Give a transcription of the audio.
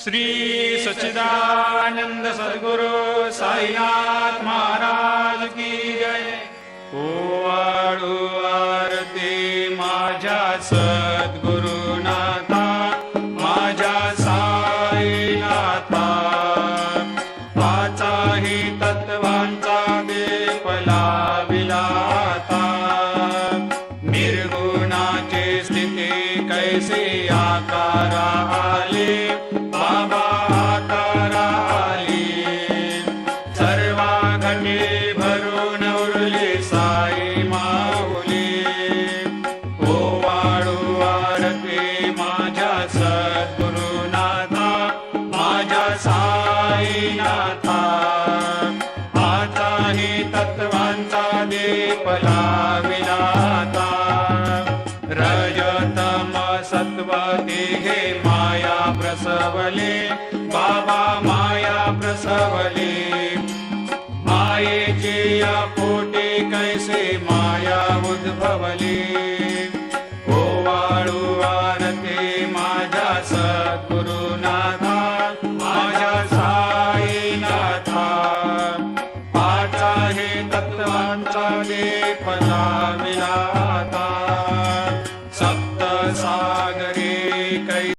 श्री सच्चिदानंद सद्गुरु साईनाथ महाराज की जय। ओवाळू आरती माझ्या सद्गुरुनाथा, माझ्या साईनाथा, पाचाही तत्वांचा दीप लाविला आता। निर्गुणाची स्थिती कैसे आकारा आले, बाबा आकारा आली। सर्वा घटे भरून उरली साई माऊली। ओवाळू आरती माझ्या सद्गुरुनाथा, माझ्या साईनाथा, आताही तत्वांचा दीप लाविला आता। रजतम सत्व तिघे माया प्रसवले, बाबा माया प्रसवले। मायेची या पोटी कैसे माया उद्भवली। ओवाळू आरती माझ्या सद्गुरुनाथा, माझ्या साईनाथा, पाचाही तत्वांचा दीप लाविला आता।